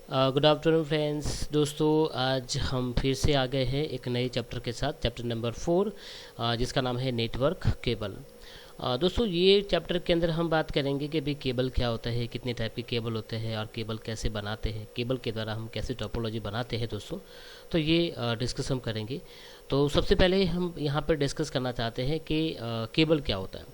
Good afternoon friends. दोस्तों, आज हम फिर से आ गए हैं एक नए चैप्टर के साथ, चैप्टर नंबर 4, जिसका नाम है नेटवर्क केबल। दोस्तों, ये चैप्टर के अंदर हम बात करेंगे कि भाई केबल क्या होता है, कितने टाइप के केबल होते हैं और केबल कैसे बनाते हैं, केबल के द्वारा हम कैसे टोपोलॉजी बनाते हैं दोस्तों। तो ये डिस्कस हम करेंगे। तो सबसे पहले हम यहाँ पर डिस्कस करना चाहते हैं कि केबल क्या होता है।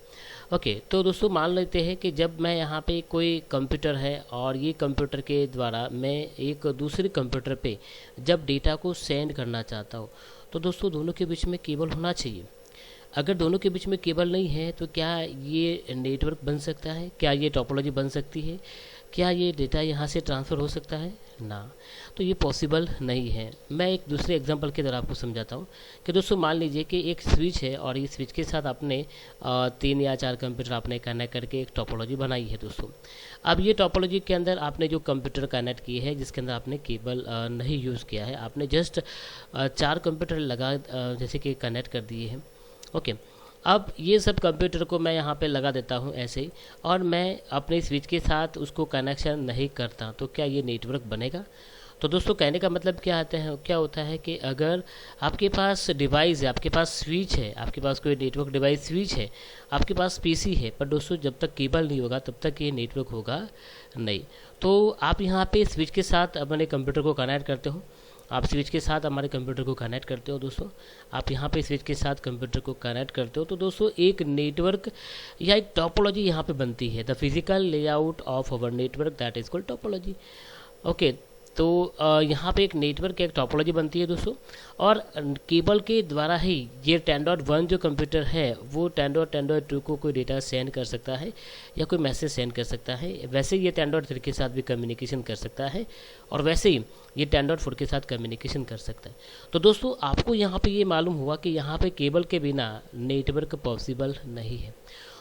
ओके, तो दोस्तों मान लेते हैं कि जब मैं यहाँ पे कोई कंप्यूटर है और ये कंप्यूटर के द्वारा मैं एक दूसरे कंप्यूटर पे जब डेटा को सेंड करना चाहता हूँ, तो दोस्तों दोनों के बीच में केबल होना चाहिए। अगर दोनों के बीच में केबल नहीं है तो क्या ये नेटवर्क बन सकता है, क्या ये टोपोलॉजी बन सकती है, क्या ये डेटा यहाँ से ट्रांसफ़र हो सकता है ना। तो ये पॉसिबल नहीं है। मैं एक दूसरे एग्जांपल के द्वारा आपको समझाता हूँ कि दोस्तों मान लीजिए कि एक स्विच है और इस स्विच के साथ आपने 3 या 4 कंप्यूटर आपने कनेक्ट करके एक टोपोलॉजी बनाई है दोस्तों। अब ये टोपोलॉजी के अंदर आपने जो कंप्यूटर कनेक्ट किए हैं जिसके अंदर आपने केबल नहीं यूज़ किया है, आपने जस्ट 4 कंप्यूटर लगा जैसे कि कनेक्ट कर दिए हैं। ओके, अब ये सब कंप्यूटर को मैं यहाँ पे लगा देता हूँ ऐसे ही, और मैं अपने स्विच के साथ उसको कनेक्शन नहीं करता, तो क्या ये नेटवर्क बनेगा? तो दोस्तों कहने का मतलब क्या होता है कि अगर आपके पास डिवाइस है, आपके पास स्विच है, आपके पास कोई नेटवर्क डिवाइस स्विच है, आपके पास पीसी है, पर दोस्तों जब तक केबल नहीं होगा तब तक ये नेटवर्क होगा नहीं। तो आप यहाँ पे स्विच के साथ अपने कंप्यूटर को कनेक्ट करते हो, आप स्विच के साथ हमारे कंप्यूटर को कनेक्ट करते हो दोस्तों, आप यहाँ पे स्विच के साथ कंप्यूटर को कनेक्ट करते हो, तो दोस्तों एक नेटवर्क या एक टोपोलॉजी यहाँ पे बनती है। The physical layout of our network that is called topology. Okay, तो यहाँ पे एक नेटवर्क एक टोपोलॉजी बनती है दोस्तों, और केबल के द्वारा ही ये 10.1 जो कंप्यूटर है वो 10.2 को कोई डेटा सेंड कर सकता है या कोई मैसेज सेंड कर सकता है। वैसे ये 10.3 के साथ भी कम्युनिकेशन कर सकता है, और वैसे ही ये 10.4 के साथ कम्युनिकेशन कर सकता है। तो दोस्तों आपको यहाँ पे ये मालूम हुआ कि यहाँ पे केबल के बिना नेटवर्क पॉसिबल नहीं है।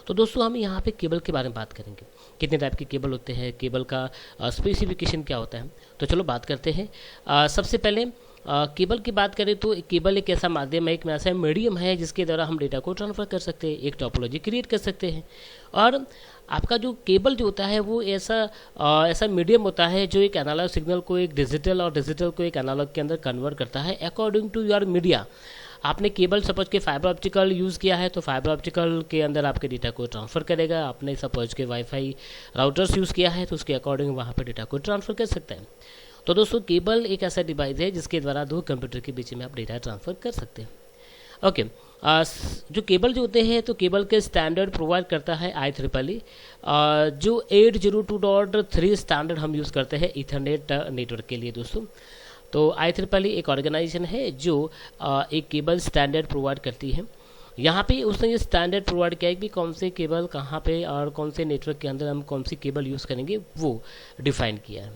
तो दोस्तों हम यहाँ पे केबल के बारे में बात करेंगे, कितने टाइप के केबल होते हैं, केबल का स्पेसिफिकेशन क्या होता है। तो चलो बात करते हैं। सबसे पहले केबल की बात करें तो केबल एक ऐसा माध्यम है, एक ऐसा मीडियम है जिसके द्वारा हम डेटा को ट्रांसफ़र कर सकते हैं, एक टोपोलॉजी क्रिएट कर सकते हैं। और आपका जो केबल जो होता है वो ऐसा मीडियम होता है जो एक एनालॉग सिग्नल को एक डिजिटल और डिजिटल को एक एनालॉग के अंदर कन्वर्ट करता है अकॉर्डिंग टू योर मीडिया। आपने केबल सपोज के फाइबर ऑप्टिकल यूज़ किया है तो फाइबर ऑप्टिकल के अंदर आपके डेटा को ट्रांसफ़र करेगा। आपने सपोज के वाईफाई राउटर्स यूज़ किया है तो उसके अकॉर्डिंग वहाँ पर डेटा को ट्रांसफ़र कर सकता है। तो दोस्तों केबल एक ऐसा डिवाइस है जिसके द्वारा 2 कंप्यूटर के बीच में आप डेटा ट्रांसफ़र कर सकते हैं। ओके, जो केबल जो होते हैं तो केबल के स्टैंडर्ड प्रोवाइड करता है IEEE, जो 802.3 स्टैंडर्ड हम यूज़ करते हैं ईथरनेट नेटवर्क के लिए दोस्तों। तो IEEE एक ऑर्गेनाइजेशन है जो एक केबल स्टैंडर्ड प्रोवाइड करती है। यहाँ पे उसने ये स्टैंडर्ड प्रोवाइड किया है कि कौन से केबल कहाँ पे और कौन से नेटवर्क के अंदर हम कौन सी केबल यूज़ करेंगे वो डिफाइन किया है।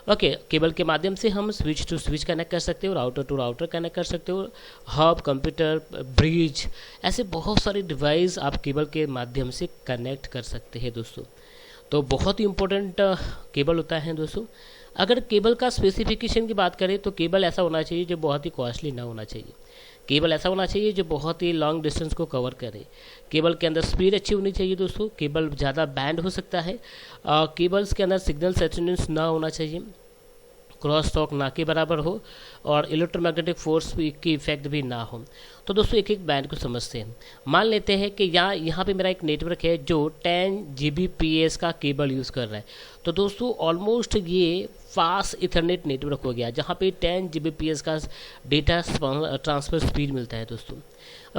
ओके, केबल के माध्यम से हम स्विच टू स्विच कनेक्ट कर सकते हो, राउटर टू राउटर कनेक्ट कर सकते हो, हब, कंप्यूटर, ब्रिज, ऐसे बहुत सारे डिवाइस आप केबल के माध्यम से कनेक्ट कर सकते हैं दोस्तों। तो बहुत ही इंपॉर्टेंट केबल होता है दोस्तों। अगर केबल का स्पेसिफिकेशन की बात करें तो केबल ऐसा होना चाहिए जो बहुत ही कॉस्टली ना होना चाहिए। केबल ऐसा होना चाहिए जो बहुत ही लॉन्ग डिस्टेंस को कवर करे। केबल के अंदर स्पीड अच्छी होनी चाहिए दोस्तों। केबल ज़्यादा बैंड हो सकता है। केबल्स के अंदर सिग्नल सैचुरेशन ना होना चाहिए, क्रॉस टॉक ना के बराबर हो, और इलेक्ट्रोमैग्नेटिक फोर्स की इफेक्ट भी ना हो। तो दोस्तों एक एक बैंड को समझते हैं। मान लेते हैं कि यहाँ पे मेरा एक नेटवर्क है जो 10 Gbps का केबल यूज़ कर रहा है। तो दोस्तों ऑलमोस्ट ये फास्ट इथरनेट नेटवर्क हो गया जहाँ पे 10 Gbps का डेटा ट्रांसफ़र स्पीड मिलता है दोस्तों।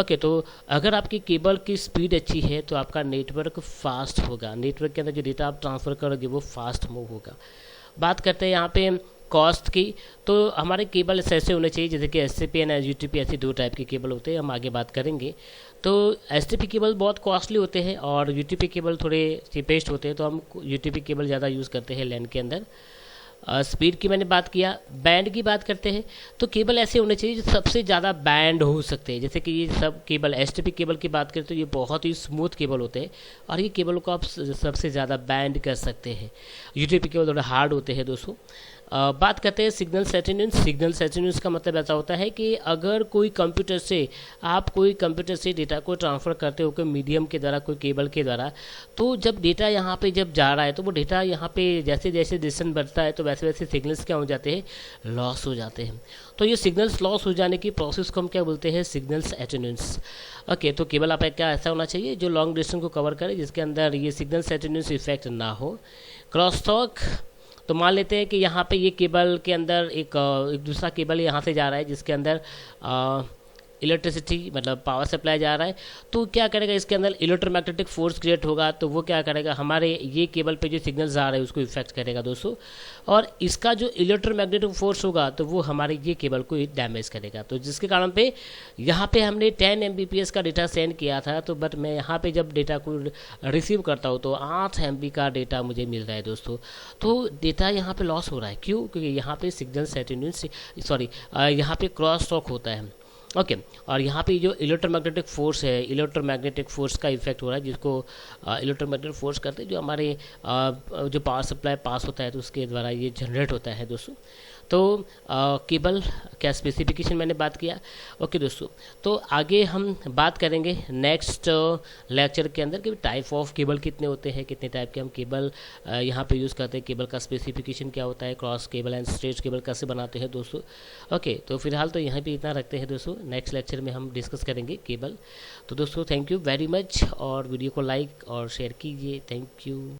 ओके, तो अगर आपकी केबल की स्पीड अच्छी है तो आपका नेटवर्क फास्ट होगा, नेटवर्क के अंदर जो डेटा आप ट्रांसफ़र करोगे वो फास्ट मूव होगा। बात करते हैं यहाँ पे कॉस्ट की, तो हमारे केबल ऐसे होने चाहिए जैसे कि SCP और UTP, ऐसे 2 टाइप के केबल होते हैं, हम आगे बात करेंगे। तो STP केबल बहुत कॉस्टली होते हैं और UTP केबल थोड़े चीपेस्ट होते हैं, तो हम UTP केबल ज़्यादा यूज़ करते हैं लैन के अंदर। स्पीड की मैंने बात किया। बैंड की बात करते हैं तो केबल ऐसे होने चाहिए जो सबसे ज़्यादा बैंड हो सकते हैं, जैसे कि ये सब केबल STP केबल की बात करें तो ये बहुत ही स्मूथ केबल होते हैं और ये केबल को आप सबसे ज़्यादा बैंड कर सकते हैं। UTP केबल थोड़ा हार्ड होते हैं दोस्तों। बात करते हैं सिग्नल सेटेन्यूंस। सिग्नल सेटेन्यूंस का मतलब ऐसा होता है कि अगर कोई कंप्यूटर से डेटा को ट्रांसफ़र करते हो कोई मीडियम के द्वारा, कोई केबल के द्वारा, तो जब डेटा यहाँ पे जब जा रहा है तो वो डेटा यहाँ पे जैसे जैसे डिस्टेंस बढ़ता है तो वैसे वैसे सिग्नल्स क्या हो जाते हैं, लॉस हो जाते हैं। तो ये सिग्नल्स लॉस हो जाने की प्रोसेस को हम क्या बोलते हैं, सिग्नल्स एटेन्यूएंस। ओके, तो केबल आपका क्या ऐसा होना चाहिए जो लॉन्ग डिस्टेंस को कवर करे, जिसके अंदर ये सिग्नल्स एटेन्यूएंस इफेक्ट ना हो। क्रॉस टॉक, तो मान लेते हैं कि यहाँ पे ये केबल के अंदर एक दूसरा केबल यहाँ से जा रहा है जिसके अंदर इलेक्ट्रिसिटी मतलब पावर सप्लाई जा रहा है, तो क्या करेगा, इसके अंदर इलेक्ट्रोमैग्नेटिक फोर्स क्रिएट होगा, तो वो क्या करेगा, हमारे ये केबल पे जो सिग्नल्स आ रहे हैं उसको इफेक्ट करेगा दोस्तों। और इसका जो इलेक्ट्रोमैग्नेटिक फोर्स होगा तो वो हमारे ये केबल को डैमेज करेगा। तो जिसके कारण पे यहाँ पे हमने 10 Mbps का डेटा सेंड किया था, तो बट मैं यहाँ पे जब डेटा को रिसीव करता हूँ तो 8 MB का डेटा मुझे मिल रहा है दोस्तों। तो डेटा यहाँ पे लॉस हो रहा है, क्यों, क्योंकि यहाँ पे सिग्नल एटेन्यूएंस यहाँ पे क्रॉस टॉक होता है। ओके और यहाँ पे जो इलेक्ट्रोमैग्नेटिक फोर्स है, इलेक्ट्रोमैग्नेटिक फोर्स का इफेक्ट हो रहा है, जिसको इलेक्ट्रोमैग्नेटिक फोर्स करते हैं, जो हमारे जो पावर सप्लाई पास होता है तो उसके द्वारा ये जनरेट होता है दोस्तों। तो केबल क्या स्पेसिफिकेशन मैंने बात किया। ओके दोस्तों, तो आगे हम बात करेंगे नेक्स्ट लेक्चर के अंदर कि टाइप ऑफ केबल कितने होते हैं, कितने टाइप के हम केबल यहाँ पे यूज़ करते हैं, केबल का स्पेसिफिकेशन क्या होता है, cross cable and straight cable कैसे बनाते हैं दोस्तों। ओके, तो फिलहाल तो यहाँ पे इतना रखते हैं दोस्तों, नेक्स्ट लेक्चर में हम डिस्कस करेंगे केबल। तो दोस्तों थैंक यू वेरी मच, और वीडियो को लाइक और शेयर कीजिए। Thank you.